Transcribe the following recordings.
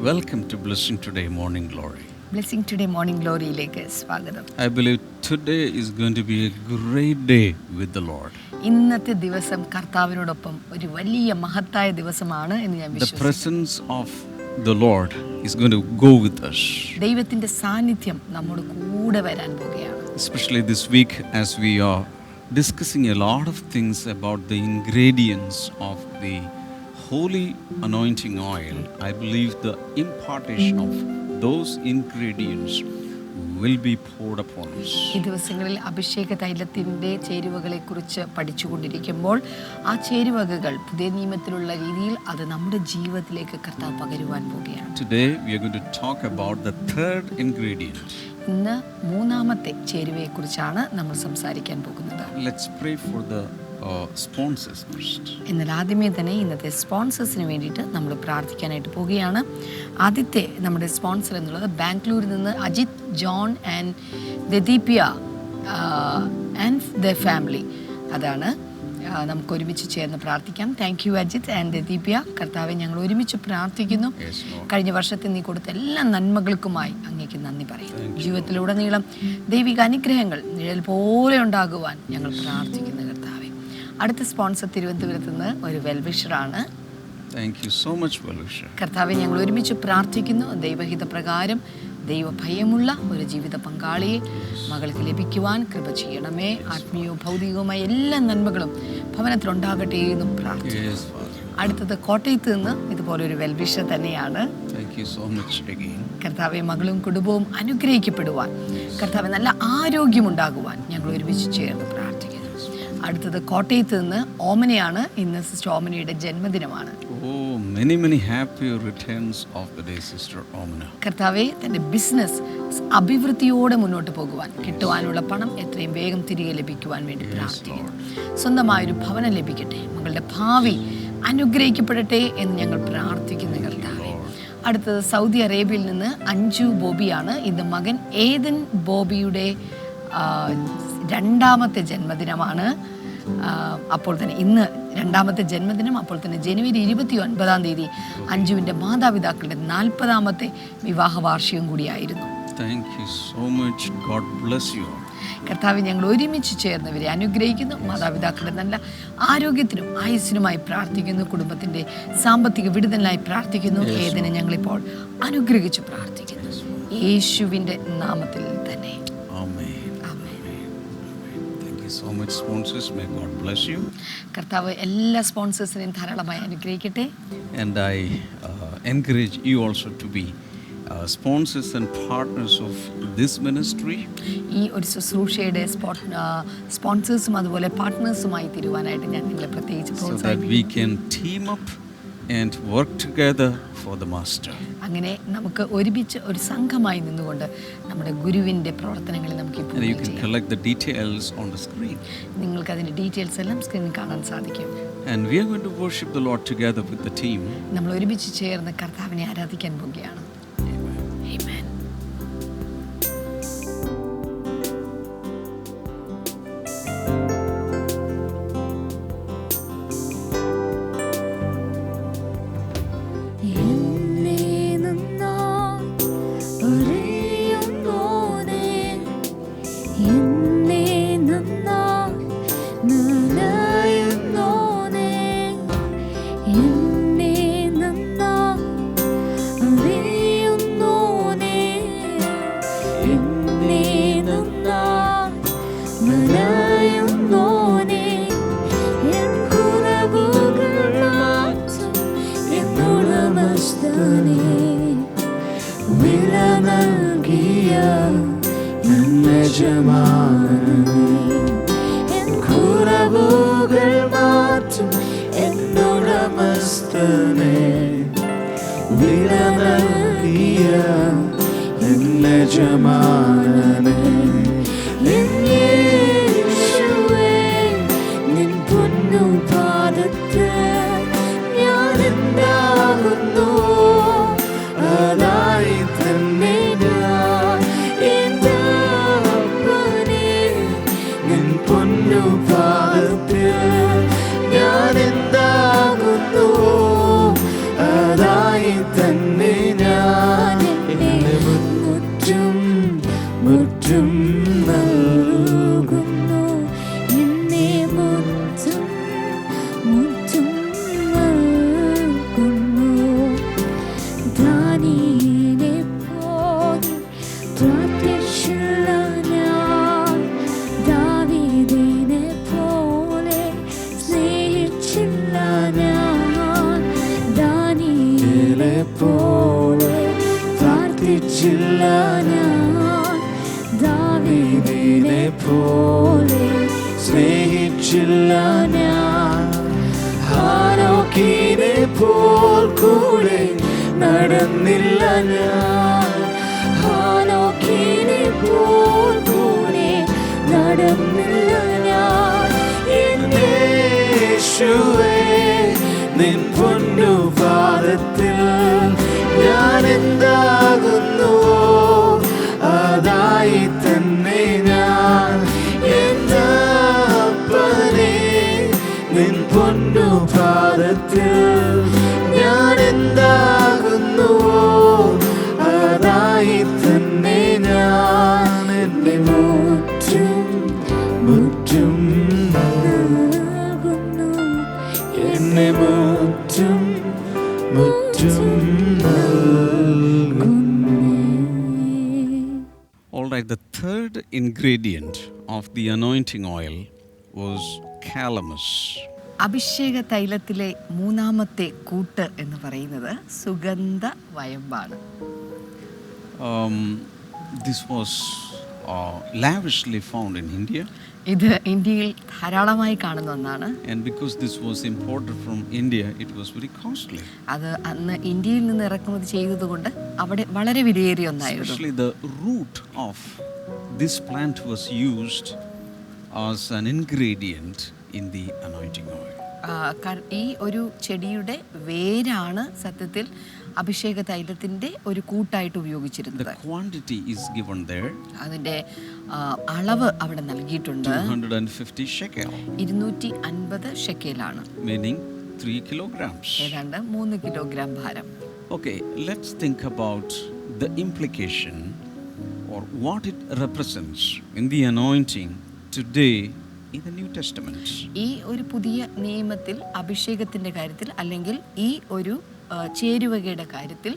Welcome to Blessing Today Morning Glory. Blessing Today Morning ഗ്ലോറിയിലേക്ക് സ്വാഗതം. I believe today is going to be a great day with the Lord. ഇന്നത്തെ ദിവസം കർത്താവിനോടൊപ്പം ഒരു വലിയ മഹത്തായ ദിവസമാണ് എന്ന് ഞാൻ The വിശ്വസിക്കുന്നു. presence of the Lord is going to go with us. ദൈവത്തിന്റെ സാന്നിധ്യം നമ്മോട് കൂടെ വരാൻ പോകുകയാണ്. Especially this week as we are discussing a lot of things about the ingredients of the holy anointing oil. I believe the impartation of those ingredients will be poured upon us. ഈ ദിവസങ്ങളിൽ അഭിഷേക തൈലത്തിന്റെ ചേരുവകളെ കുറിച്ച് പഠിച്ചുകൊണ്ടിരിക്കുമ്പോൾ ആ ചേരുവകൾ പുതിയ നിയമത്തിലുള്ള രീതിയിൽ അത് നമ്മുടെ ജീവിതത്തിലേക്ക് കർത്താവ് പകരുവാൻ പോകുകയാണ്. Today we are going to talk about the third ingredient. ഇന്ന് മൂന്നാമത്തെ ചേരുവയെക്കുറിച്ചാണ് നമ്മൾ സംസാരിക്കാൻ പോകുന്നത്. Let's pray for the sponsors first. എന്നാൽ ആദ്യമേ തന്നെ ഇന്നത്തെ സ്പോൺസേഴ്സിന് വേണ്ടിയിട്ട് നമ്മൾ പ്രാർത്ഥിക്കാനായിട്ട് പോവുകയാണ്. ആദ്യത്തെ നമ്മുടെ സ്പോൺസർ എന്നുള്ളത് ബാംഗ്ലൂരിൽ നിന്ന് Ajith, John and Dadeepya and the family. അതാണ് നമുക്ക് ഒരുമിച്ച് ചേർന്ന് പ്രാർത്ഥിക്കാം. Thank you Ajith and Dadeepya. കർത്താവെ, ഞങ്ങൾ ഒരുമിച്ച് പ്രാർത്ഥിക്കുന്നു. കഴിഞ്ഞ വർഷത്തിൽ നീ കൊടുത്ത എല്ലാ നന്മകൾക്കുമായി അങ്ങേക്ക് നന്ദി പറയുന്നു. ജീവിതത്തിലുടനീളം ദൈവിക അനുഗ്രഹങ്ങൾ നിഴൽ പോലെ ഉണ്ടാകുവാൻ ഞങ്ങൾ പ്രാർത്ഥിക്കുന്നു കർത്താവെ. അടുത്ത സ്പോൺസർ തിരുവനന്തപുരത്ത് നിന്ന് ഒരു വെൽവിഷറാണ്. Thank you so much, Velusha. കർത്താവെ, ഞങ്ങൾ ഒരുമിച്ച് പ്രാർത്ഥിക്കുന്നു. ദൈവഹിത പ്രകാരം ദൈവഭയമുള്ള ഒരു ജീവിത പങ്കാളിയെ മകൾക്ക് ലഭിക്കുവാൻ കൃപ ചെയ്യണമേ. ആത്മീയവും ഭൗതികവുമായ എല്ലാ നന്മകളും ഭവനത്തിലുണ്ടാകട്ടെ എന്നും പ്രാർത്ഥിക്കുന്നു. അടുത്തത് കോട്ടയത്ത് നിന്ന് ഇതുപോലെ ഒരു വെൽവിഷർ തന്നെയാണ്. Thank you so much again. കർത്താവെ, മകളും കുടുംബവും അനുഗ്രഹിക്കപ്പെടുവാൻ, കർത്താവെ നല്ല ആരോഗ്യമുണ്ടാകുവാൻ ഞങ്ങൾ ഒരുമിച്ച് ചേർന്ന് പ്രാർത്ഥിക്കുന്നു. അടുത്തത് കോട്ടയത്ത് നിന്ന് ഓമനയാണ്. ഇന്ന് സിസ്റ്റർ ഓമനയുടെ ജന്മദിനമാണ്. Many happy returns of the day, Sister Omna. കർത്താവെ, തൻ്റെ ബിസിനസ് അഭിവൃദ്ധിയോടെ മുന്നോട്ട് പോകുവാൻ, കിട്ടുവാനുള്ള പണം എത്രയും വേഗം തിരികെ ലഭിക്കുവാൻ വേണ്ടി പ്രാർത്ഥിക്കുന്നു. സ്വന്തമായൊരു ഭവനം ലഭിക്കട്ടെ, മകളുടെ ഭാവി അനുഗ്രഹിക്കപ്പെടട്ടെ എന്ന് ഞങ്ങൾ പ്രാർത്ഥിക്കുന്നു കർത്താവെ. അടുത്തത് സൗദി അറേബ്യയിൽ നിന്ന് അഞ്ജു ബോബിയാണ്. ഇന്ന് മകൻ ഏദൻ ബോബിയുടെ രണ്ടാമത്തെ ജന്മദിനമാണ്. അപ്പോൾ തന്നെ ഇന്ന് രണ്ടാമത്തെ ജന്മദിനം. അപ്പോൾ തന്നെ ജനുവരി 29 അഞ്ജുവിൻ്റെ മാതാപിതാക്കളുടെ 40ാമത്തെ വിവാഹ വാർഷികം കൂടിയായിരുന്നു. Thank you so much. God bless you. കർത്താവ്, ഞങ്ങൾ ഒരുമിച്ച് ചേർന്നവരെ അനുഗ്രഹിക്കുന്നു. മാതാപിതാക്കളുടെ നല്ല ആരോഗ്യത്തിനും ആയുസ്സിനുമായി പ്രാർത്ഥിക്കുന്നു. കുടുംബത്തിൻ്റെ സാമ്പത്തിക വിടുതലിനായി പ്രാർത്ഥിക്കുന്നു. ഏതിനെ ഞങ്ങളിപ്പോൾ അനുഗ്രഹിച്ച് പ്രാർത്ഥിക്കുന്നു യേശുവിൻ്റെ നാമത്തിൽ തന്നെ. So much sponsors, may God bless you. കർത്താവ് എല്ലാ സ്പോൺസേഴ്സിനെയും ധാരാളമായി അനുഗ്രഹിക്കട്ടെ. And I encourage you also to be sponsors and partners of this ministry. ഈ ഒരു ശുശ്രൂഷയുടെ സ്പോൺസേഴ്സും അതുപോലെ പാർട്ട്നേഴ്സുമായി തീരുവാനായിട്ട് ഞാൻ നിങ്ങളെ പ്രത്യേകിച്ച് പ്രോത്സാഹിപ്പിക്കുന്നു. So that we can team up and work together for the master. അങ്ങനെ നമുക്ക് ഒരുമിച്ച് ഒരു സംഘമായി നിന്നുകൊണ്ട് നമ്മുടെ ഗുരുവിൻ്റെ പ്രവർത്തനങ്ങളിൽ നമുക്ക് ഇപ്പോൾ you can collect the details on the screen. നിങ്ങൾക്ക് അതിന്റെ ഡീറ്റെയിൽസ് എല്ലാം സ്ക്രീനിൽ കാണാൻ സാധിക്കും. And we are going to worship the Lord together with the team. നമ്മൾ ഒരുമിച്ച് ചേർന്ന് കർത്താവിനെ ആരാധിക്കാൻ പോകുകയാണ്. Amen. തന്നെ ഞാൻ പോലെ പ്രാർത്ഥിച്ചില്ല ഞാൻ, ദാവീദിനെ പോലെ സ്നേഹിച്ചില്ല ഞാൻ, ഹാനോക്കിനെ പോൽ കൂടെ നടന്നില്ല ഞാൻ, ഹാനോക്കിനെ പോൽ കൂടെ നടന്നില്ല ഞാൻ. എന്റെ യേശുവേ നിൻ പൊന്നു പാദത്തിൽ ഞാൻ എന്താകുന്നുവോ അതായി തന്നെ ഞാൻ. എൻ്റെ അപ്പനേ നിൻ പൊന്നു പാദത്തിൽ ഞാൻ എന്താകുന്നുവോ അതായി തന്നെ ഞാൻ. എന്നെ മുറ്റും മുറ്റും നൽകുന്നു, എന്നെ മുറ്റും മുറ്റും നൽകുന്നു. All right, the third ingredient of the anointing oil was calamus. അഭിഷേക തൈലത്തിലെ മൂന്നാമത്തെ കൂട്ട് എന്ന് പറയുന്നത് സുഗന്ധ വയമ്പാണ്. This was lavishly found in India. ഇത് ഇന്ത്യയിൽ ധാരാളമായി കാണുന്ന ഒന്നാണ്. And because this was imported from India, it was very costly. അത് അന്ന് ഇന്ത്യയിൽ നിന്ന് ഇറക്കുമതി ചെയ്തതുകൊണ്ട് അവിടെ വളരെ വിലയേറിയ ഒന്നായിരുന്നു. Especially the root of this plant was used as an ingredient in the anointing oil. ഈ ഒരു ചെടിയുടെ വേരാണ് സത്യത്തിൽ അഭിഷേക തൈലത്തിന്റെ ഒരു കൂട്ടായിട്ട് ഉപയോഗിച്ചിരുന്നത്. The quantity is given there. അതിന്റെ അളവ് അവിടെ നൽകിയിട്ടുണ്ട്. 250 shekel. 250 ഷെക്കേലാണ്. Meaning 3 kilograms. ഏതാണ്ട് 3 കിലോഗ്രാം ഭാരം. Okay, let's think about the implication or what it represents in the anointing today in the New Testament. ഈ ഒരു പുതിയ നിയമത്തിൽ അഭിഷേകത്തിന്റെ കാര്യത്തിൽ അല്ലെങ്കിൽ ഈ ഒരു ചേരുവകയുടെ കാര്യത്തിൽ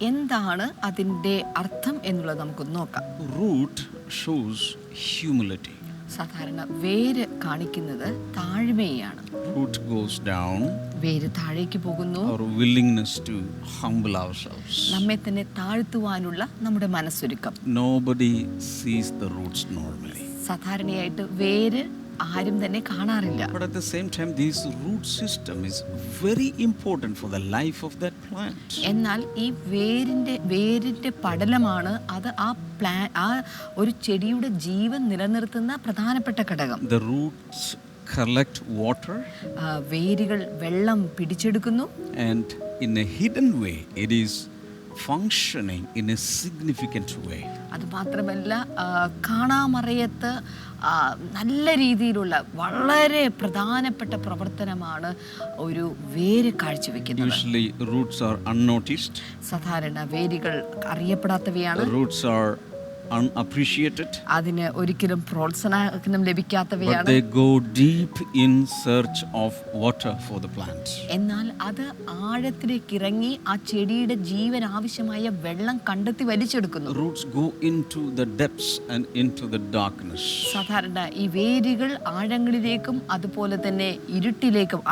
എന്താണ് അതിൻ്റെ അർത്ഥം എന്നുള്ളത് നമുക്കൊന്ന് നോക്കാം. Root shows humility. സാധാരണ വേര് കാണിക്കുന്നത് താഴ്മയാണ്. Root goes down. വേര് താഴേക്ക് പോകുന്നു. Our willingness to humble ourselves. നമ്മെ തന്നെ താഴ്ത്തുവാനുള്ള നമ്മുടെ മനസ്സൊരുക്കം. Nobody sees the roots normally. സാധാരണയായിട്ട് വേര് ആരും തന്നെ കാണാറില്ല. But at the same time, this root system is very important for the life of that plant. എന്നാൽ ഈ വേരിന്റെ പടലമാണ് അത് ആ ഒരു ചെടിയുടെ ജീവൻ നിലനിർത്തുന്ന പ്രധാനപ്പെട്ട ഘടകം. The roots collect water. വേരുകൾ വെള്ളം പിടിച്ചെടുക്കുന്നു. And in a hidden way, it is functioning in a significant way. അത് മാത്രമല്ല കാണാമറയത്ത് നല്ല രീതിയിലുള്ള വളരെ പ്രധാനപ്പെട്ട പ്രവർത്തനമാണ് ഒരു വേര് കാഴ്ചവെക്കുന്നത്. Usually roots are unnoticed. സാധാരണ വേരുകൾ അറിയപ്പെടാത്തവയാണ്. Roots are unappreciated. അതിന് ഒരിക്കലും പ്രോത്സാഹനം ലഭിക്കാത്തവയാണ്. But they go deep in search of water for the plant. എന്നാൽ അത് ആഴത്തിലേക്ക് ഇറങ്ങി ആ ചെടിയുടെ ജീവൻ ആവശ്യമായ വെള്ളം കണ്ടെത്തി വലിച്ചെടുക്കുന്നു. Roots go into the depths and into the darkness. സാധാരണ ഈ വേരുകൾ ആഴങ്ങളിലേക്കും അതുപോലെ തന്നെ ഇരുട്ടിലേക്കും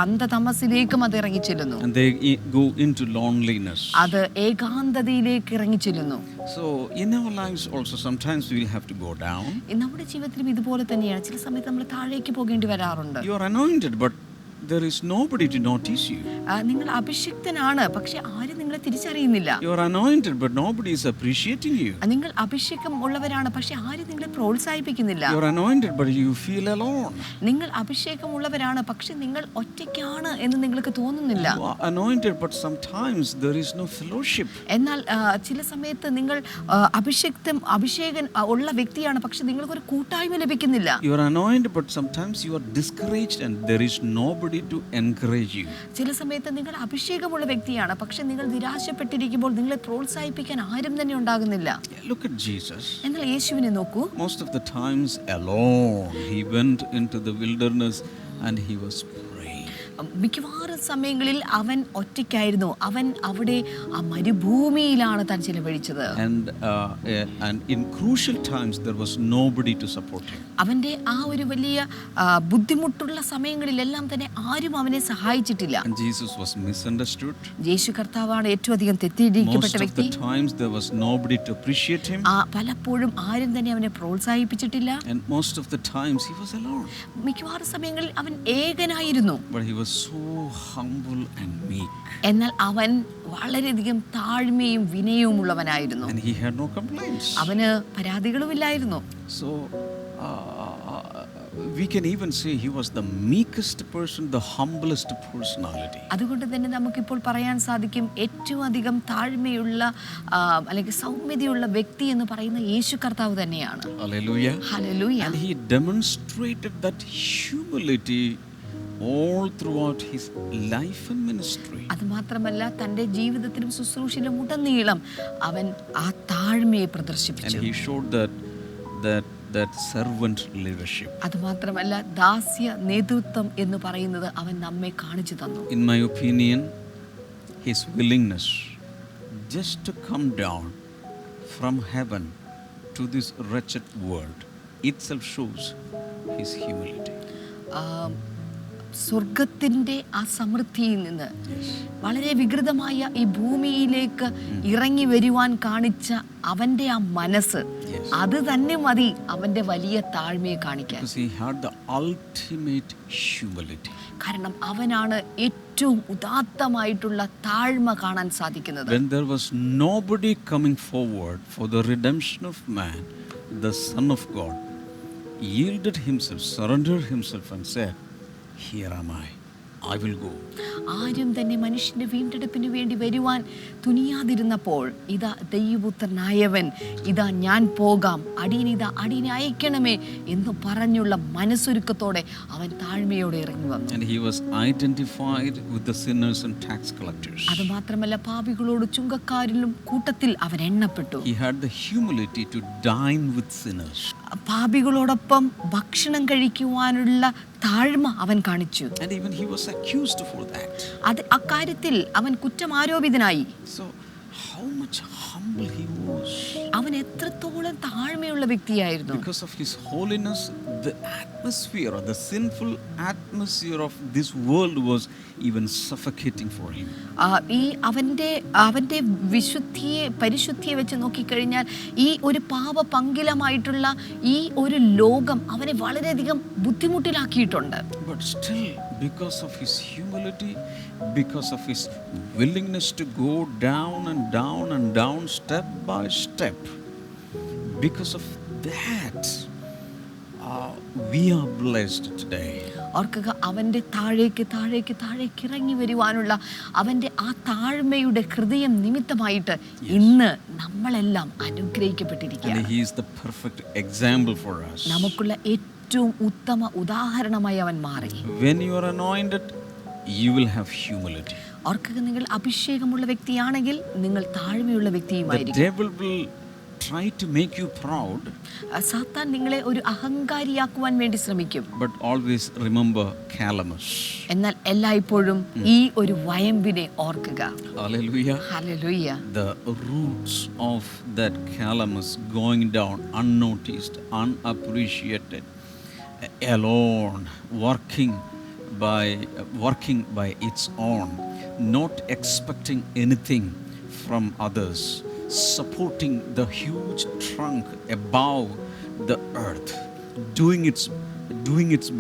അന്ധതമസിലേക്കും അത് ഇറങ്ങിച്ചെല്ലുന്നു. And they go into loneliness. അത് ഏകാന്തതയിലേക്ക് ഇറങ്ങിച്ചെല്ലുന്നു. So in our lives also sometimes we will have to go down. നമ്മുടെ ജീവിതത്തിലും ഇതുപോലെ തന്നെയാണ്. ചില സമയത്ത് നമ്മൾ താഴേക്ക് പോകേണ്ടി വരാറുണ്ട്. You are anointed, but there is nobody to notice you. നിങ്ങൾ അഭിഷിക്തനാണ്, പക്ഷെ ആരും നിങ്ങളെ തിരിച്ചറിയുന്നില്ല. You are anointed, but nobody is appreciating you. നിങ്ങൾ അഭിഷേകം ഉള്ളവരാണ്, പക്ഷെ ആരും നിങ്ങളെ പ്രോത്സാഹിപ്പിക്കുന്നില്ല. You are anointed, but you feel alone. നിങ്ങൾ അഭിഷേകം ഉള്ളവരാണ്, പക്ഷെ നിങ്ങൾ ഒറ്റയ്ക്കാണ് എന്ന് നിങ്ങൾക്ക് തോന്നുന്നില്ല. You are anointed, but sometimes there is no fellowship. എന്നാൽ ചില സമയത്ത് നിങ്ങൾ അഭിഷേകൻ ഉള്ള വ്യക്തിയാണ്, പക്ഷെ നിങ്ങൾക്ക് ഒരു കൂട്ടായ്മ ലഭിക്കുന്നില്ല. You are anointed, but sometimes you are discouraged and there is nobody to encourage you. ചില സമയത്ത് നിങ്ങൾ അഭിഷേകമുള്ള വ്യക്തിയാണ്, പക്ഷെ നിങ്ങൾ നിരാശപ്പെട്ടിരിക്കുമ്പോൾ നിങ്ങളെ പ്രോത്സാഹിപ്പിക്കാൻ ആരും തന്നെ ഉണ്ടാകുന്നില്ല. Look at Jesus. എന്നാൽ യേശുവിനെ നോക്കൂ. Most of the times alone he went into the wilderness and he was praying. മിക്കവാറും സമയങ്ങളിൽ അവൻ ഒറ്റയ്ക്കായിരുന്നു. അവൻ അവിടെ ആ മരുഭൂമിയിലാണ് താൻ ചിലവഴിച്ചത്. And in crucial times there was nobody to support him. അവൻ്റെ ആ ഒരു വലിയ ബുദ്ധിമുട്ടുള്ള സമയങ്ങളിലെല്ലാം തന്നെ ആരും അവനെ സഹായിച്ചിട്ടില്ല. And Jesus was misunderstood. യേശു കർത്താവാണ് ഏറ്റവും അധികം തെറ്റിദ്ധരിക്കപ്പെട്ട Most of വ്യക്തി. the times there was nobody to appreciate him. പലപ്പോഴും ആരും തന്നെ അവനെ പ്രോത്സാഹിപ്പിച്ചിട്ടില്ല. And most of the times he was alone. മിക്കവാറും സമയങ്ങളിൽ അവൻ ഏകനായിരുന്നു. But he was so humble and meek. എന്നാൽ അവൻ വളരെയധികം താഴ്മയും വിനയവും ഉള്ളവനായിരുന്നു. And he had no complaints. അവന് പരാതികളുമില്ലായിരുന്നു. So we can even say he was the meekest person, the humblest personality. അതുകൊണ്ട് തന്നെ നമുക്കിപ്പോൾ പറയാൻ സാധിക്കും ഏറ്റവും അധികം താഴ്മയുള്ള അല്ലെങ്കിൽ സൗമ്യതയുള്ള വ്യക്തി എന്ന് പറയുന്ന യേശു കർത്താവ് തന്നെയാണ്. Hallelujah. Hallelujah. And he demonstrated that humility all throughout his life and ministry. അത് മാത്രമല്ല തൻ്റെ ജീവിതത്തിലും ശുശ്രൂഷയിലും ഉടനീളം അവൻ ആ താഴ്മയെ പ്രദർശിപ്പിച്ചു. And he showed that servant leadership. അത് മാത്രമല്ല ദാസ്യ നേതൃത്വം എന്ന് പറയുന്നത് അവൻ നമ്മെ കാണിച്ചു തന്നു. In my opinion, his willingness just to come down from heaven to this wretched world itself shows his humility. സ്വർഗത്തിൻ്റെ ആ സമൃദ്ധിയിൽ നിന്ന് വളരെ വികൃതമായ ഈ ഭൂമിയിലേക്ക് ഇറങ്ങി വരുവാൻ കാണിച്ച അവൻ്റെ ആ മനസ്സ്, അത് തന്നെ മതി അവൻ്റെ വലിയ താഴ്മയെ കാണിക്കാൻ. Because he had the ultimate humility. കാരണം അവനാണ് ഏറ്റവും ഉദാത്തമായിട്ടുള്ള താഴ്മ കാണാൻ സാധിക്കുന്നത്. When there was nobody coming forward for the redemption of man, the Son of God yielded himself, surrendered himself and said, "Here am I will go." ആരും തന്നെ മനുഷ്യന്റെ വീണ്ടെടുപ്പിന് വേണ്ടി വരുവാൻ തുനിയാതിരുന്നപ്പോൾ ഇതാ ദൈവപുത്രനായവൻ, ഇതാ ഞാൻ പോകാം, അടിയനെ അയക്കണമേ എന്ന് പറഞ്ഞുള്ള മനസ്സൊരുക്കത്തോടെ അവൻ താഴ്മയോടെ ഇറങ്ങി വന്നു. And he was identified with the sinners and tax collectors. അത് മാത്രമല്ല പാപികളോട് ചുങ്കക്കാരിലും കൂട്ടത്തിൽ അവൻ എണ്ണപ്പെട്ടു. He had the humility to dine with sinners. പാപികളോടൊപ്പം ഭക്ഷണം കഴിക്കുവാനുള്ള താഴ്മ അവൻ കാണിച്ചു. And even he was accused for that. അത് അക്കാര്യത്തിൽ അവൻ കുറ്റമാരോപിതനായി. So how much humble he was. അവൻ എത്രത്തോളം താഴ്മയുള്ള വ്യക്തിയായിരുന്നു. Because of his holiness, the atmosphere or the sinful atmosphere of this world was even suffocating for him. ഈ അവൻ്റെ പരിശുദ്ധിയെ വെച്ച് നോക്കിക്കഴിഞ്ഞാൽ ഈ ഒരു പാപപങ്കിലമായിട്ടുള്ള ഈ ഒരു ലോകം അവനെ വളരെയധികം ബുദ്ധിമുട്ടിലാക്കിയിട്ടുണ്ട്. But still, because of his humility, because of his willingness to go down and down and down step by step, because of that, we are blessed today. ഓർക്കുക, അവൻ്റെ താഴേക്ക് ഇറങ്ങി വരുവാനുള്ള അവൻ്റെ ആ താഴ്മയുടെ ഹൃദയം നിമിത്തമായിട്ട് ഇന്ന് നമ്മളെല്ലാം അനുഗ്രഹിക്കപ്പെട്ടിരിക്കുകയാണ്. And he is the perfect example for us. നമുക്കുള്ള ഏറ്റവും ഉത്തമ ഉദാഹരണമായി അവൻ മാറി. When you are anointed, you will have humility. ഓർക്കുക, നിങ്ങൾ അഭിഷേകമുള്ള വ്യക്തിയാണെങ്കിൽ നിങ്ങൾ താഴ്മയുള്ള The വ്യക്തിയുമായിരിക്കും. devil will try to make you proud, സാത്താൻ നിങ്ങളെ ഒരു അഹങ്കാരിയാക്കുവാൻ വേണ്ടി ശ്രമിക്കും. but always remember calamus. എന്നാൽ എല്ലായ്പ്പോഴും ഈ ഒരു വയമ്പിനെ ഓർക്കുക. Hallelujah. Hallelujah. The roots of that calamus going down unnoticed, unappreciated, alone, working by its own, not expecting anything from others, supporting the huge trunk above the earth, doing its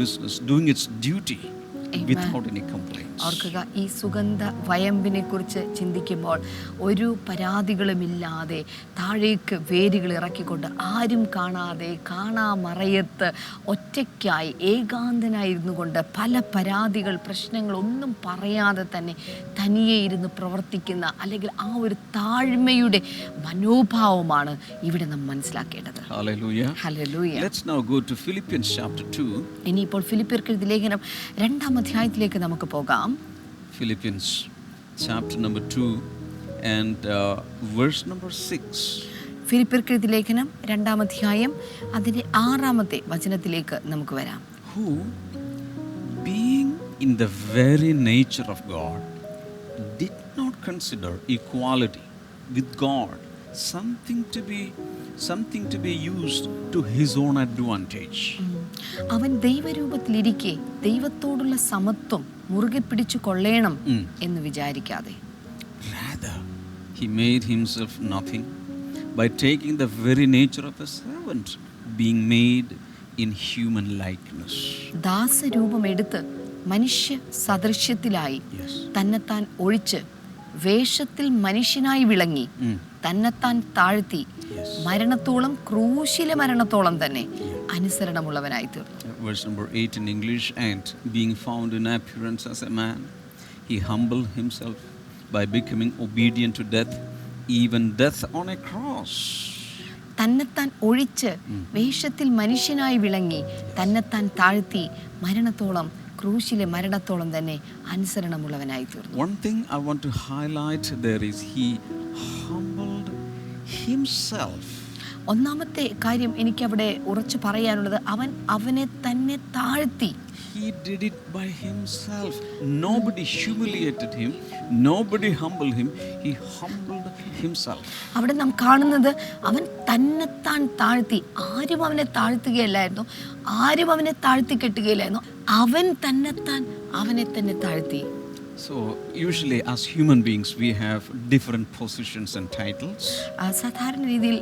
business, doing its duty. Amen. Without any complaints. ഓർക്കുക, ഈ സുഗന്ധ വയമ്പിനെ കുറിച്ച് ചിന്തിക്കുമ്പോൾ ഒരു പരാതികളുമില്ലാതെ താഴേക്ക് വേരുകൾ ഇറക്കിക്കൊണ്ട് ആരും കാണാതെ കാണാമറയത്ത് ഒറ്റയ്ക്കായി ഏകാന്തനായിരുന്നു കൊണ്ട് പല പരാതികൾ പ്രശ്നങ്ങളൊന്നും പറയാതെ തന്നെ തനിയെ ഇരുന്ന് പ്രവർത്തിക്കുന്ന അല്ലെങ്കിൽ ആ ഒരു താഴ്മയുടെ മനോഭാവമാണ് ഇവിടെ നാം മനസ്സിലാക്കേണ്ടത്. Hallelujah. Hallelujah. Let's now go to Philippians chapter 2. ഇനിയിപ്പോൾ ഫിലിപ്പിയർക്ക് എഴുതിയ ലേഖനം 2-ാം അധ്യായത്തിലേക്ക് നമുക്ക് പോകാം. Philippians chapter number 2 and verse number 6. ഫിലിപ്പിയർക്ക് എഴുതിയ ലേഖനം 2-ാം അധ്യായം അതിൻ്റെ 6-ാമത്തെ വചനത്തിലേക്ക് നമുക്ക് വരാം. Who, being in the very nature of God, did not consider equality with God something to be used to his own advantage. അവൻ ദൈവരൂപത്തിലിരിക്കെ ദൈവത്തോടുള്ള സമത്വം മുറുകെ പിടിച്ചു കൊള്ളേണം എന്ന് വിചാരിക്കാതെ, Rather, he made himself nothing by taking the very nature of a servant, being made in human likeness. ദാസരൂപമെടുത്ത് മനുഷ്യ സദൃശ്യത്തിലായി Yes. തന്നെത്താൻ ഒഴിച്ച് വേഷത്തിൽ മനുഷ്യനായി വിളങ്ങി തന്നെത്താൻ താഴ്ത്തി മരണത്തോളം, ക്രൂശിലെ മരണത്തോളം തന്നെ അനുസരണമുള്ളവനായി തീർന്നു. Verse number 8 in English, and being found in appearance as a man, he humbled himself by becoming obedient to death, even death on a cross. തന്നെത്താൻ ഒഴിച്ച് വേഷത്തിൽ മനുഷ്യനായി വിളങ്ങി തന്നെത്താൻ താഴ്ത്തി മരണത്തോളം, ക്രൂശിലെ മരണത്തോളം തന്നെ അനുസരണമുള്ളവനായി തീർന്നു. One thing I want to highlight there is he humbled himself. ഒന്നാമത്തെ കാര്യം എനിക്കവിടെ ഉറച്ചു പറയാനുള്ളത്, അവനെ തന്നെ താഴ്ത്തി. He did it by himself. Nobody humiliated him. Nobody humbled him. He humbled himself. അവിടെ നാം കാണുന്നത് അവൻ തന്നെത്താൻ താഴ്ത്തി. ആരും അവനെ താഴ്ത്തുകയല്ലായിരുന്നു, ആരും അവനെ താഴ്ത്തി കെട്ടുകയില്ലായിരുന്നു. അവൻ തന്നെത്താൻ അവനെ തന്നെ താഴ്ത്തി. So usually as human beings we have different positions and titles. സാധാരണ രീതിയിൽ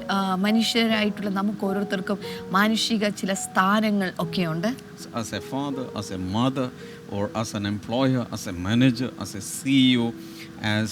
മനുഷ്യരായിട്ടുള്ള നമുക്ക് ഓരോരുത്തർക്കും മാനുഷിക ചില സ്ഥാനങ്ങൾ ഒക്കെയുണ്ട്. As a father, as a mother, or as an employer, as a manager, as a CEO, as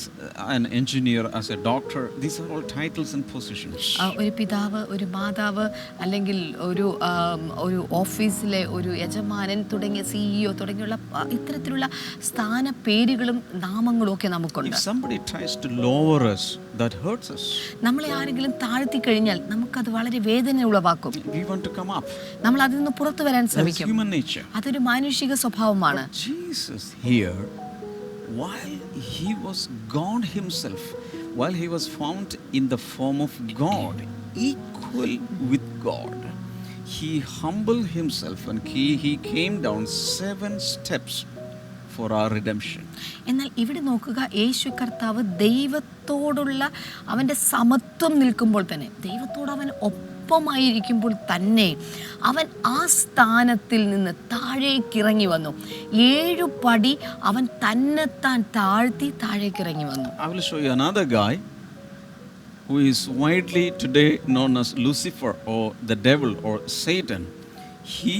an engineer, as a doctor. These are all titles and positions. ഒരു പിതാവ്, ഒരു മാതാവ്, അല്ലെങ്കിൽ ഒരു ഓഫീസിലെ ഒരു യജമാനൻ തുടങ്ങിയ CEO തുടങ്ങിയുള്ള ഇത്തരത്തിലുള്ള സ്ഥാന പേരുകളും നാമങ്ങളും ഒക്കെ നമുക്കുണ്ട്. If somebody tries to lower us, that hurts us. നമ്മളെ ആരെങ്കിലും താഴ്ത്തി കഴിഞ്ഞാൽ നമുക്കത് വളരെ വേദന ഉളവാക്കും. We want to come up. നമ്മൾ അതിൽ നിന്ന് പുറത്തു വരാൻ That's ശ്രമിക്കും. human nature. അതൊരു മാനുഷിക സ്വഭാവമാണ്. But Jesus here, while he was God himself, while he was found in the form of God, equal with God, he humbled himself and he came down 7 steps for our redemption. എന്നാൽ ഇവിടെ നോക്കുക, യേശു കർത്താവ് ദൈവത്തോടുള്ള അവൻ്റെ സമത്വം നിൽക്കുമ്പോൾ തന്നെ, ദൈവത്തോട് അവൻ ഒപ്പമായിരിക്കുമ്പോൾ തന്നെ അവൻ ആ സ്ഥാനത്തിൽ നിന്ന് താഴേക്കിറങ്ങി വന്നു. 7 പടി അവൻ തന്നെത്താൻ താഴ്ത്തി താഴേക്കിറങ്ങി വന്നു. I will show you another guy who is widely today known as Lucifer or the devil or Satan. He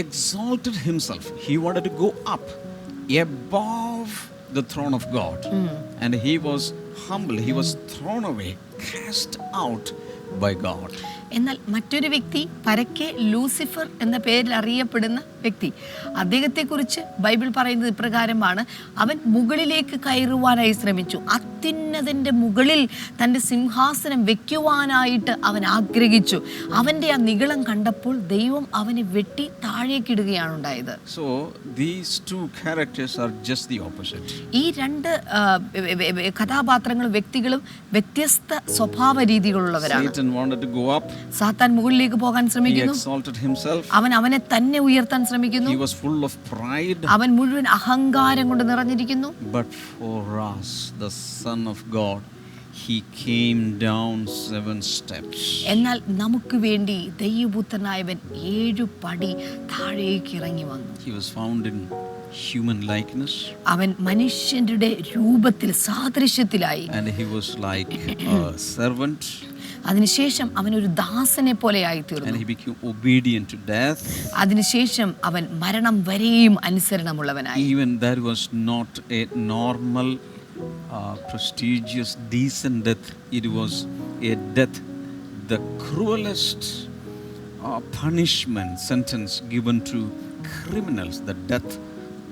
exalted himself. He wanted to go up above the throne of God. And he was humble. He was thrown away, cast out by God. എന്നാൽ മറ്റൊരു വ്യക്തി, പരക്കെ Lucifer എന്ന പേരിൽ അറിയപ്പെടുന്ന വ്യക്തി, അദ്ദേഹത്തെക്കുറിച്ച് Bible പറയുന്നത് ഇപ്രകാരമാണ്: അവൻ മുകളിലേക്ക് കയറുവാനായി ശ്രമിച്ചു. അത്യുന്നതൻ്റെ മുകളിൽ തൻ്റെ സിംഹാസനം വെക്കുവാനായിട്ട് അവൻ ആഗ്രഹിച്ചു. അവൻ്റെ ആ നിഗളം കണ്ടപ്പോൾ ദൈവം അവനെ വെട്ടി താഴേക്കിടുകയാണ് ഉണ്ടായത്. So these 2 characters are just the opposite. ഈ 2 കഥാപാത്രങ്ങളും വ്യക്തികളും വ്യത്യസ്ത സ്വഭാവ രീതികളുള്ളവരാണ്. Satan wanted to go up. സാത്താൻ മുകളിലേക്ക് പോകാൻ He ശ്രമിക്കുന്നു. exalted himself. അവനെ തന്നെ ഉയർത്താൻ ശ്രമിക്കുന്നു. He was full of pride. അവൻ മുഴുവൻ അഹങ്കാരം കൊണ്ട് നിറഞ്ഞിരിക്കുന്നു. But for us, the Son of God, he came down 7 steps. എന്നാൽ നമുക്ക് വേണ്ടി ദൈവപുത്രനായവൻ 7 പടി താഴേക്ക് ഇറങ്ങി വന്നു. He was found in human likeness. അവൻ മനുഷ്യരുടെ രൂപത്തിൽ, സാദൃശ്യത്തിലായി. And he was like a servant. അതിനുശേഷം അവൻ ഒരു ദാസനെ പോലെയായി And തീർന്നു. he became obedient to death. അതിനുശേഷം അവൻ മരണം വരെയും അനുസരണമുള്ളവനായി. Even that was not a normal, prestigious, decent death. It was a death, the cruelest punishment, sentence given to criminals, the death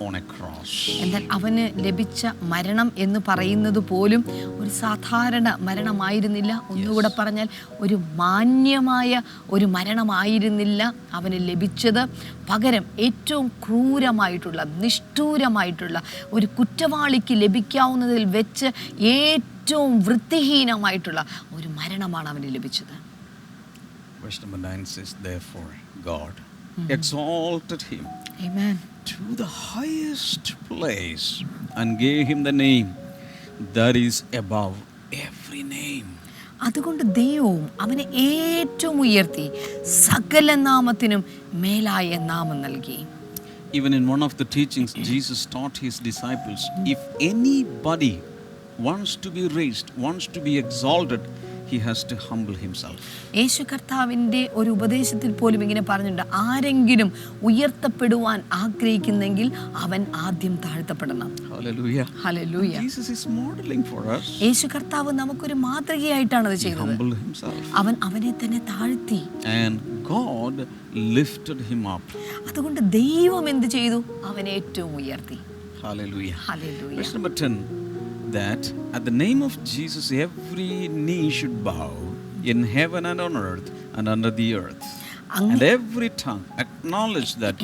on a cross. എന്നാൽ അവന് ലഭിച്ച മരണം എന്ന് പറയുന്നത് പോലും ഒരു സാധാരണ മരണമായിരുന്നില്ല. ഒന്നുകൂടെ പറഞ്ഞാൽ ഒരു മാന്യമായ ഒരു മരണമായിരുന്നില്ല അവന് ലഭിച്ചത്. പകരം ഏറ്റവും ക്രൂരമായിട്ടുള്ള, നിഷ്ഠൂരമായിട്ടുള്ള ഒരു കുറ്റവാളിക്ക് ലഭിക്കാവുന്നതിൽ വെച്ച് ഏറ്റവും വൃത്തിഹീനമായിട്ടുള്ള ഒരു മരണമാണ് അവന് ലഭിച്ചത്. Verse number 9 says, therefore God exalted him Amen. to the highest place and gave him the name that is above every name. അതുകൊണ്ട് ദൈവവും അവനെ ഏറ്റവും ഉയർത്തി സകല നാമത്തിനും മേലായ നാമം നൽകി. Even in one of the teachings, Jesus taught his disciples, if anybody wants to be raised, wants to be exalted, he has to humble himself. യേശു കർത്താവിൻ്റെ ഒരു ഉപദേശത്തിൽ പോലും ഇങ്ങനെ പറഞ്ഞിട്ടുണ്ട്, ആരെങ്കിലും ഉയർത്തപ്പെടുവാൻ ആഗ്രഹിക്കുന്നെങ്കിൽ അവൻ ആദ്യം താഴ്ത്തപ്പെടണം. Hallelujah. Hallelujah. Jesus is modeling for us. യേശു കർത്താവ് നമുക്കൊരു മാതൃകയായിട്ടാണ് അത് He ചെയ്തത്. humbled himself. അവൻ അവനെ തന്നെ താഴ്ത്തി. And God lifted him up. അതുകൊണ്ട് ദൈവം എന്ത് ചെയ്തു? അവനെ ഏറ്റവും ഉയർത്തി. Hallelujah. Hallelujah. Verse number 10, that at the name of Jesus every knee should bow in heaven and on earth and under the earth, and every tongue acknowledge that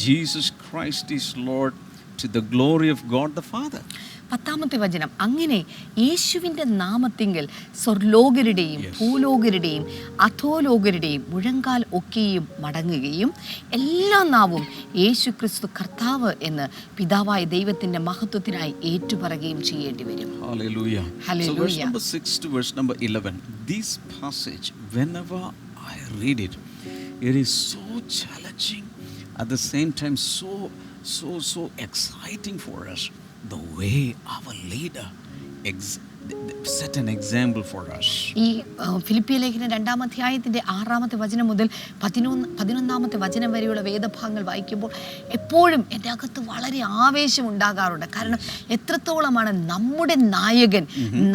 Jesus Christ is Lord, to the glory of God the Father. 10ാമത്തെ വചനം, അങ്ങനെ യേശുവിൻ്റെ നാമത്തിങ്കൽ സ്വർലോകരുടെയും ഭൂലോകരുടെയും അധോലോകരുടെയും മുഴങ്കാൽ ഒക്കെയും മടങ്ങുകയും എല്ലാ നാവും യേശു ക്രിസ്തു കർത്താവ് എന്ന് പിതാവായ ദൈവത്തിൻ്റെ മഹത്വത്തിനായി ഏറ്റുപറയുകയും ചെയ്യേണ്ടി വരും. Hallelujah. Hallelujah. So verse number 6 to verse number 11, this passage, whenever I read it, it is so challenging, at the same time so exciting for us. The way our leader set an example for us. ഈ ഫിലിപ്പിയ ലേഖനം 2-ാം അധ്യായത്തിൻ്റെ 6-ാമത്തെ വചനം മുതൽ 11-ാമത്തെ വചനം വരെയുള്ള വേദഭാഗങ്ങൾ വായിക്കുമ്പോൾ എപ്പോഴും എൻ്റെ അകത്ത് വളരെ ആവേശം ഉണ്ടാകാറുണ്ട്. കാരണം എത്രത്തോളമാണ് നമ്മുടെ നായകൻ,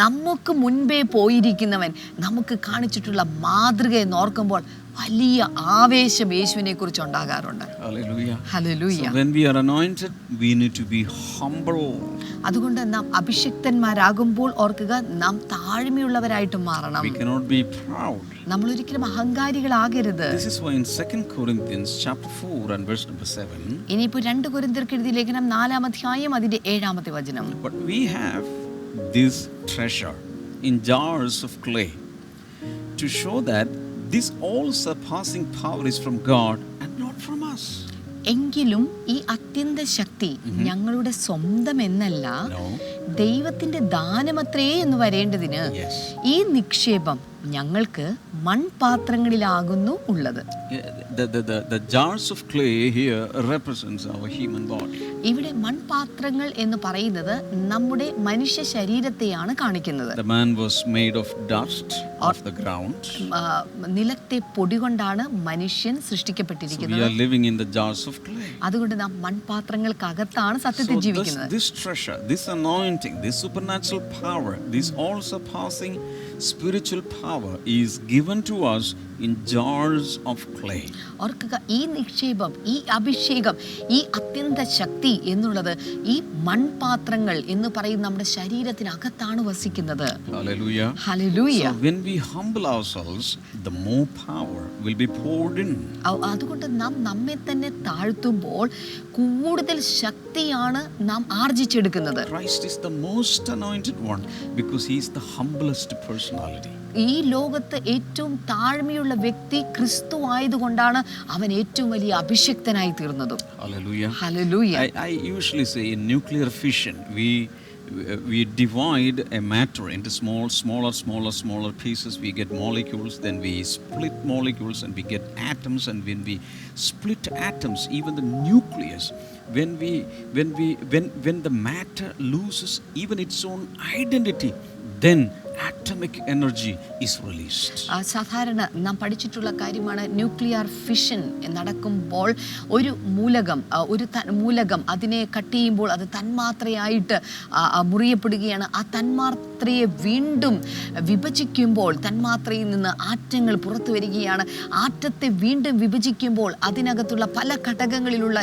നമുക്ക് മുൻപേ പോയിരിക്കുന്നവൻ നമുക്ക് കാണിച്ചിട്ടുള്ള മാതൃകയെ ഓർക്കുമ്പോൾ വലിയ ആവേശം യേശുവിനെ കുറിച്ച് ഉണ്ടാകാറുണ്ട്. Hallelujah. Hallelujah. So when we are anointed, we need to be humble. അതുകൊണ്ട് നാം അഭിഷിക്തന്മാരാകുമ്പോൾ ഓർക്കുക, നാം താഴ്മയുള്ളവരായിട്ട് മാറണം. We cannot be proud. നമ്മൾ ഒരിക്കലും അഹങ്കാരികളാകരുത്. This is why in 2 Corinthians chapter 4 and verse number 7. ഇനിയിപ്പോൾ 2 കൊരിന്ത്യർക്ക് എഴുതിയ ലേഖനം 4-ാം അധ്യായം അതിന്റെ 7-ാമത്തെ വചനം. But we have this treasure in jars of clay to show that this all surpassing power is from God and not from us. എങ്കിലും ഈ അത്യന്ത ശക്തി ഞങ്ങളുടെ സ്വന്തം എന്നല്ല, ദൈവത്തിന്റെ ദാനമത്രേ എന്ന് വരേണ്ടതിന് ഈ നിക്ഷേപം ഞങ്ങൾക്ക് മൺപാത്രങ്ങളിലാകുന്നു ഉള്ളത്. The jars of clay here represents our human body. ഇവിടെ മൺപാത്രങ്ങൾ എന്ന് പറയുന്നത് നമ്മുടെ മനുഷ്യ ശരീരത്തെയാണ് കാണിക്കുന്നത്. The man was made of dust of the ground. നിലത്തെ പൊടി കൊണ്ടാണ് മനുഷ്യൻ സൃഷ്ടിക്കപ്പെട്ടിരിക്കുന്നത്. So we are living in the jars of clay. അതുകൊണ്ട് നാം മൺപാത്രങ്ങൾക്കകത്താണ് സത്യത്തിൽ ജീവിക്കുന്നത്. This treasure, this anointing, this supernatural power, this all surpassing spiritual power is given to us in jars of clay. ഓർക്കുക, ഈ നിക്ഷേപം, ഈ അഭിഷേകം, ഈ അത്യന്ത ശക്തി എന്നുള്ളത് ഈ മൺപാത്രങ്ങൾ എന്ന് പറയുന്ന നമ്മുടെ ശരീരത്തിനകത്താണ് വസിക്കുന്നത്. Hallelujah. Hallelujah. So when we humble ourselves, the more power will be poured in. അതുകൊണ്ട് നാം നമ്മെ തന്നെ താഴ്ത്തുമ്പോൾ കൂടുതൽ ശക്തിയാണ് നാം ആർജിച്ചെടുക്കുന്നത്. Christ is the most anointed one because he is the humblest personality. ഈ ലോകത്ത് ഏറ്റവും താഴ്മയുള്ള വ്യക്തി ക്രിസ്തു ആയതുകൊണ്ടാണ് അവൻ ഏറ്റവും വലിയ അഭിഷിക്തനായി തീർന്നതും. Hallelujah. Hallelujah. I usually say in nuclear fission we divide a matter into smaller pieces. We get molecules, then we split molecules and we get atoms, and when we split atoms, even the nucleus, when the matter loses even its own identity, then atomic energy is released. സാധാരണ നാം പഠിച്ചിട്ടുള്ള കാര്യമാണ്, nuclear fission നടക്കുമ്പോൾ ഒരു മൂലകം അതിനെ cut ചെയ്യുമ്പോൾ അത് തന്മാത്രയായിട്ട് മുറിയപ്പെടുകയാണ്. ആ തന്മാത്രയെ വീണ്ടും വിഭജിക്കുമ്പോൾ തന്മാത്രയിൽ നിന്ന് ആറ്റങ്ങൾ പുറത്തു വരികയാണ്. ആറ്റത്തെ വീണ്ടും വിഭജിക്കുമ്പോൾ അതിനകത്തുള്ള പല ഘടകങ്ങളിലുള്ള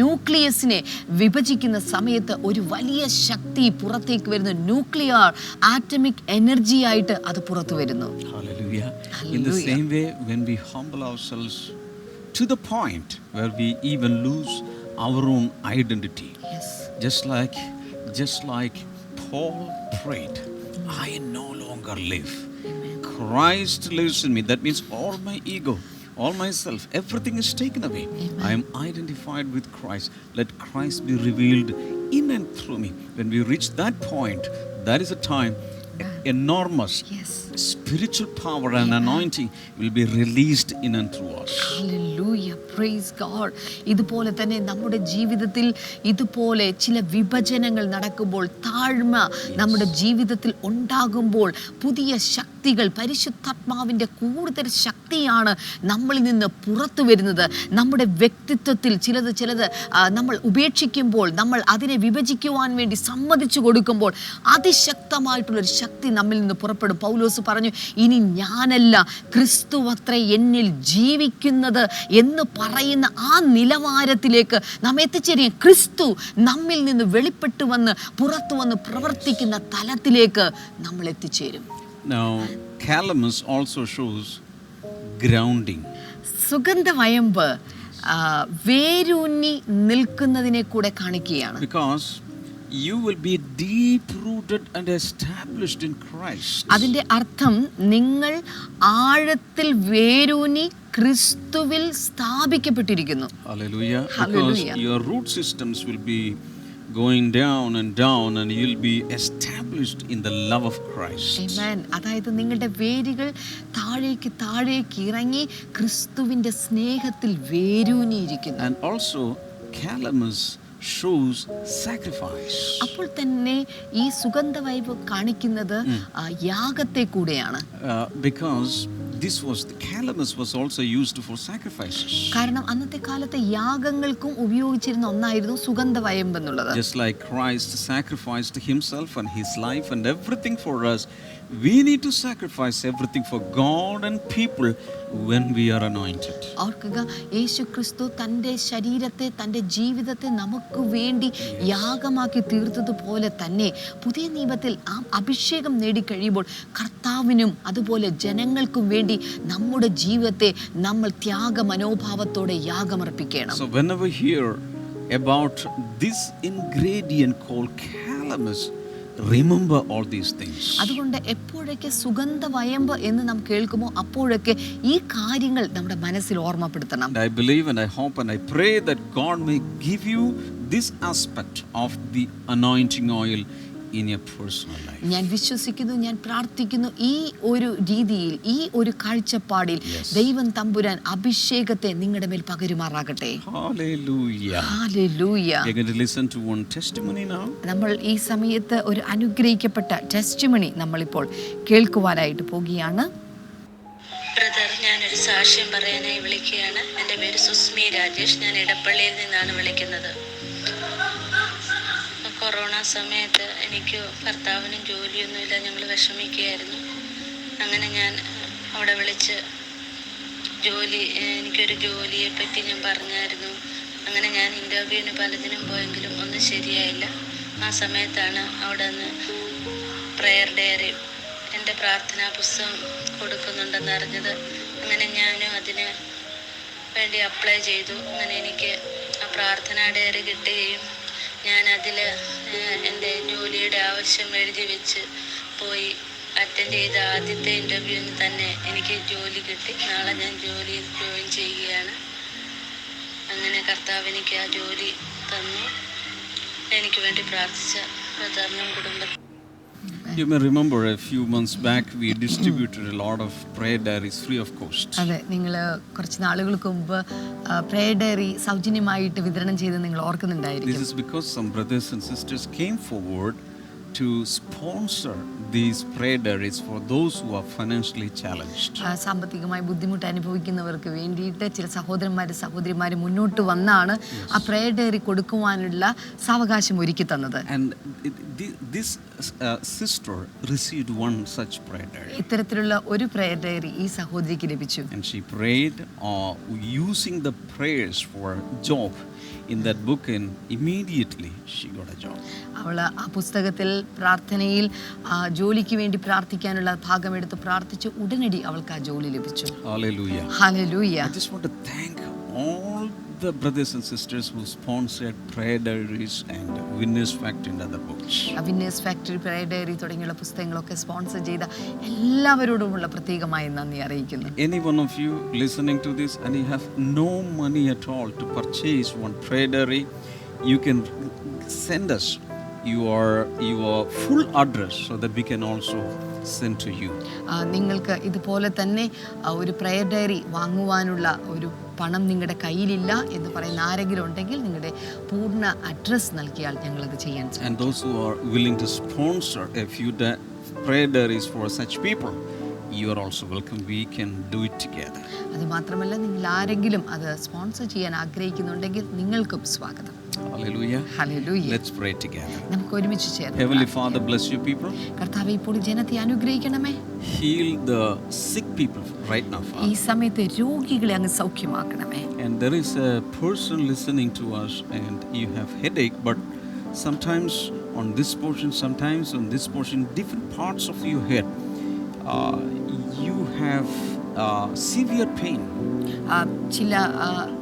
ന്യൂക്ലിയസിനെ വിഭജിക്കുന്ന സമയത്ത് ഒരു വലിയ ശക്തി പുറത്തേക്ക് വരുന്നു. ന്യൂക്ലിയർ ആറ്റമിക് എനർജി ആയിട്ട് അത് പുറത്തു വരുന്നു. Hallelujah. In the same way, when we humble ourselves to the point where we even lose our own identity. Yes. Just like Paul prayed, I no longer live. Christ lives in me. That means all my ego, all myself, everything is taken away. I am identified with Christ. Let Christ be revealed in and through me. When we reach that point, that is a time enormous Yes. spiritual power and anointing will be released in and through us. Hallelujah. Praise God. ഇതുപോലെ തന്നെ നമ്മുടെ ജീവിതത്തിൽ ഇതുപോലെ ചില വിഭജനങ്ങൾ നടക്കുമ്പോൾ, താഴ്മ നമ്മുടെ ജീവിതത്തിൽ ഉണ്ടാകുമ്പോൾ, പുതിയ ശക്തികൾ, പരിശുദ്ധാത്മാവിൻ്റെ കൂടുതൽ ശക്തിയാണ് നമ്മളിൽ നിന്ന് പുറത്തു വരുന്നത്. നമ്മുടെ വ്യക്തിത്വത്തിൽ ചിലത് നമ്മൾ ഉപേക്ഷിക്കുമ്പോൾ, നമ്മൾ അതിനെ വിഭജിക്കുവാൻ വേണ്ടി സമ്മതിച്ചു കൊടുക്കുമ്പോൾ അതിശക്തമായിട്ടുള്ളൊരു ശക്തി നമ്മിൽ നിന്ന് പുറപ്പെടും. പൗലോസ് പറഞ്ഞു, ഇനി ഞാനല്ല ക്രിസ്തുവത്രേ എന്നിൽ ജീവിക്കുന്നത് എന്ന് പറയുന്ന ആ നിലവാരത്തിലേക്ക് നാം എത്തിച്ചേരും. ക്രിസ്തു നമ്മിൽ നിന്ന് വെളിപ്പെട്ടു വന്ന് പുറത്തു വന്ന് പ്രവർത്തിക്കുന്ന തലത്തിലേക്ക് നമ്മൾ എത്തിച്ചേരും. Now, calamus also shows grounding. സുഗന്ധവയമ്പ് വേരൂന്നി നിൽക്കുന്നതിനെ കൂടെ കാണിക്കുകയാണ്. Because you will be deep rooted and established in Christ. അതിൻ്റെ അർത്ഥം നിങ്ങൾ ആഴത്തിൽ വേരൂന്നി ക്രിസ്തുവിൽ സ്ഥാപിക്കപ്പെട്ടിരിക്കുന്നു. Hallelujah. Hallelujah. Because your root systems will be going down and down and you'll be established in the love of Christ. Amen. അതായത് നിങ്ങളുടെ വേരുകൾ താഴേക്ക് ഇറങ്ങി ക്രിസ്തുവിൻ്റെ സ്നേഹത്തിൽ വേരൂന്നിയിരിക്കുന്നു. And also calamus shows sacrifice. അപ്പോൾ തന്നെ ഈ സുഗന്ധവൈബ് കാണിക്കുന്നത് യാഗത്തെ കൂടെയാണ്. Because the calamus was also used for sacrifices. കാരണം അന്നത്തെ കാലത്തെ യാഗങ്ങൾക്കും ഉപയോഗിച്ചിരുന്ന ഒന്നായിരുന്നു സുഗന്ധവയമ്പ് എന്നുള്ളത്. Just like Christ sacrificed himself and his life and everything for us, we need to sacrifice everything for God and people when we are anointed. ഓർക്കുക, യേശു ക്രിസ്തു തൻ്റെ ശരീരത്തെ, തൻ്റെ ജീവിതത്തെ നമുക്ക് വേണ്ടി യാഗമാക്കി തീർത്തതുപോലെ തന്നെ പുതിയ നിയമത്തിൽ ആ അഭിഷേകം നേടിക്കഴിയുമ്പോൾ കർത്താവിനും അതുപോലെ ജനങ്ങൾക്കും വേണ്ടി നമ്മുടെ ജീവിതത്തെ നമ്മൾ ത്യാഗ മനോഭാവത്തോടെ യാഗമർപ്പിക്കണം. So whenever we hear about this ingredient called calamus, remember all these things. അതുകൊണ്ട് എപ്പോഴൊക്കെ സുഗന്ധവയമ്പ് എന്ന് നാം കേൾക്കുമോ അപ്പോഴൊക്കെ ഈ കാര്യങ്ങൾ നമ്മുടെ മനസ്സിൽ ഓർമ്മപ്പെടുത്തണം. And I believe and I hope and I pray that God may give you this aspect of the anointing oil in your personal life. ഞാൻ വിശ്വസിക്കുന്നു, ഞാൻ പ്രാർത്ഥിക്കുന്നു, ഈ ഒരു രീതിയിൽ, ഈ ഒരു കാഴ്ചപ്പാടിൽ ദൈവം തമ്പുരാൻ അഭിഷേകത്തെ നിങ്ങളുടെ മേൽ പകരുമാറാകട്ടെ. Hallelujah. Hallelujah. We're going to listen to one testimony now. നമ്മൾ ഈ സമയത്ത് ഒരു അനുഗ്രഹിക്കപ്പെട്ട ടെസ്റ്റിമണി നമ്മളിപ്പോൾ കേൾക്കുവാനായിട്ട് പോകുകയാണ്. ബ്രദർ, ഞാനൊരു സാക്ഷ്യം പറയാനായി വിളിക്കുകയാണ്. എൻ്റെ പേര് സുസ്മി രാജേഷ്. ഞാൻ ഇടപ്പള്ളിയിൽ നിന്നാണ് വിളിക്കുന്നത്. കൊറോണ സമയത്ത് എനിക്ക് ഭർത്താവിനും ജോലിയൊന്നുമില്ല, ഞങ്ങൾ വിഷമിക്കുകയായിരുന്നു. അങ്ങനെ ഞാൻ അവിടെ വിളിച്ച് എനിക്കൊരു ജോലിയെ പറ്റി ഞാൻ പറഞ്ഞായിരുന്നു. അങ്ങനെ ഞാൻ ഇൻ്റർവ്യൂവിന് പലതിനും പോയെങ്കിലും ഒന്നും ശരിയായില്ല. ആ സമയത്താണ് അവിടെ നിന്ന് പ്രെയർ ഡയറി, എൻ്റെ പ്രാർത്ഥനാ പുസ്തകം കൊടുക്കുന്നുണ്ടെന്ന് അറിഞ്ഞത്. അങ്ങനെ ഞാനും അതിന് വേണ്ടി അപ്ലൈ ചെയ്തു. അങ്ങനെ എനിക്ക് ആ പ്രാർത്ഥനാ ഡയറി കിട്ടുകയും ഞാൻ അതിൽ എൻ്റെ ജോലിയുടെ ആവശ്യം എഴുതി വെച്ച് പോയി അറ്റൻഡ് ചെയ്ത ആദ്യത്തെ ഇൻ്റർവ്യൂവിന് തന്നെ എനിക്ക് ജോലി കിട്ടി. നാളെ ഞാൻ ജോലിയിൽ ജോയിൻ ചെയ്യുകയാണ്. അങ്ങനെ കർത്താവ് എനിക്ക് ആ ജോലി തന്നു. എനിക്ക് വേണ്ടി പ്രാർത്ഥിച്ച ബ്രദറിനും കുടുംബത്തിനും. You may remember a few months back we distributed a lot of prayer diaries free of cost. അതെ, നിങ്ങൾ കുറച്ച് നാളുകൾക്ക് മുമ്പ് പ്രേയർ ഡയറി സൗജന്യമായിട്ട് വിതരണം ചെയ്ത് നിങ്ങൾ ഓർക്കുന്നുണ്ടായിരിക്കും. This is because some brothers and sisters came forward to sponsor these prayer diaries for those who are financially challenged. സാമ്പത്തികമായി ബുദ്ധിമുട്ട് അനുഭവിക്കുന്നവർക്ക് വേണ്ടിയിട്ട് ചില സഹോദരന്മാർ മുന്നോട്ട് വന്നാണ് ആ പ്രേയർ ഡയറി കൊടുക്കുവാനുള്ള സാവകാശം ഒരുക്കി തന്നത്. And this sister received one such prayer diary. ഇത്തരത്തിലുള്ള ഒരു പ്രേയർ ഡയറി ഈ സഹോദരിക്ക് ലഭിച്ചു. And she prayed using the prayers for job in that book, and immediately she got a job. അവൾ ആ പുസ്തകത്തിൽ പ്രാർത്ഥനയിൽ ജോലിക്ക് വേണ്ടി പ്രാർത്ഥിക്കാനുള്ള ഭാഗം എടുത്ത് പ്രാർത്ഥിച്ചു. ഉടനടി അവൾക്ക് ആ ജോലി ലഭിച്ചു. Hallelujah. Hallelujah. I just want to thank all the brothers and sisters who sponsored Prayer Diaries and Winners Factory and other books. Winners factory, prayer diary തുടങ്ങിയുള്ള പുസ്തകങ്ങളൊക്കെ സ്പോൺസർ ചെയ്ത എല്ലാവരോടുമുള്ള പ്രത്യേകമായ നന്ദി അറിയിക്കുന്നു. Any one of you listening to this and you have no money at all to purchase one prayer diary, you can send us your full address so that we can also send to you. നിങ്ങൾക്ക് ഇതുപോലെ തന്നെ ഒരു prayer diary വാങ്ങുവാനുള്ള ഒരു പണം നിങ്ങളുടെ കയ്യിലില്ല എന്ന് പറയുന്ന ആരെങ്കിലും ഉണ്ടെങ്കിൽ നിങ്ങളുടെ പൂർണ്ണ അഡ്രസ്സ് നൽകിയാൽ ഞങ്ങളത് ചെയ്യാൻ സാധിക്കും. And those who are willing to sponsor a few prayer diaries for such people, you are also welcome. We can do it together. അത് മാത്രമല്ല, നിങ്ങൾ ആരെങ്കിലും അത് സ്പോൺസർ ചെയ്യാൻ ആഗ്രഹിക്കുന്നുണ്ടെങ്കിൽ നിങ്ങൾക്കും സ്വാഗതം. Hallelujah. Hallelujah. Let's pray together. നമുക്ക് ഒരുമിച്ച് ചേർന്ന് Heavenly Father, bless your people. കർത്താവേ, ഇപ്പോൾ ഈ ജനത്തെ അനുഗ്രഹിക്കണമേ. Heal the sick people right now, ഈ Father. സമയത്ത് രോഗികളെ അങ്ങ് സൗഖ്യമാക്കണമേ. And there is a person listening to us and you have headache, but sometimes on this portion, sometimes on this portion, different parts of your head, you have severe pain. ചില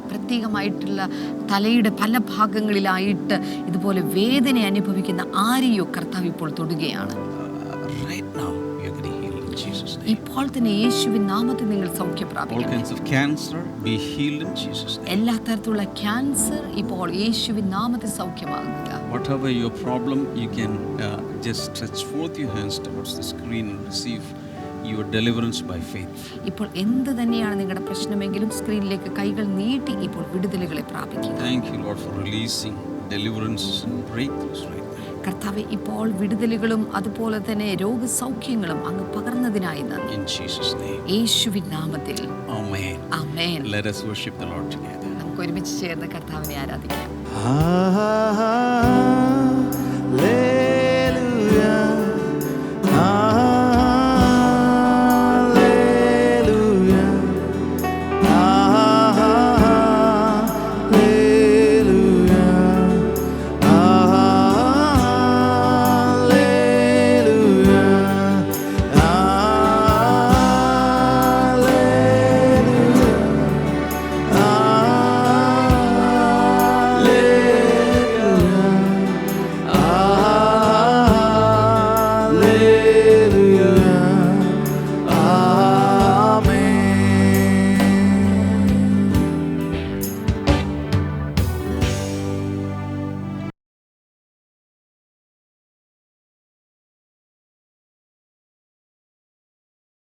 പ്രത്യേകമായിട്ടുള്ള തലയുടെ പല ഭാഗങ്ങളിലായിട്ട് ഇതുപോലെ വേദന അനുഭവിക്കുന്ന ആരെയോ കർത്താവ് ഇപ്പോൾ തൊടുകയാണ്. Right now, you're getting healed in Jesus' name. ഇപ്പോൾ തന്നെ യേശുവിൻ നാമത്തിൽ നിങ്ങൾ സൗഖ്യം All പ്രാപിക്കണം. kinds of cancer, be healed in Jesus' name. എല്ലാ തരത്തിലുള്ള ക്യാൻസർ ഇപ്പോൾ യേശുവിൻ നാമത്തിൽ സൗഖ്യമാകുക. Whatever your problem, you can just stretch forth your hands towards the screen and receive your deliverance by faith. ഇപ്പോൾ എന്ത് തന്നെയാണ് നിങ്ങളുടെ പ്രശ്നമെങ്കിലും സ്ക്രീനിലേക്ക് കൈകൾ നീട്ടി ഇപ്പോൾ വിടുതലുകളെ പ്രാപിക്കുക. Thank you, Lord, for releasing deliverances and breakthroughs right now. കർത്താവെ, ഇപ്പോൾ വിടുതലുകളും അതുപോലെ തന്നെ രോഗസൗഖ്യങ്ങളും അങ്ങ് പകർന്നതിനായി നന്ദി. In Jesus' name. യേശുവിൻ നാമത്തിൽ Amen. Amen. Let us worship the Lord together. നമുക്ക് ഒരുമിച്ച് ചേർന്ന് കർത്താവിനെ ആരാധിക്കാം. Ah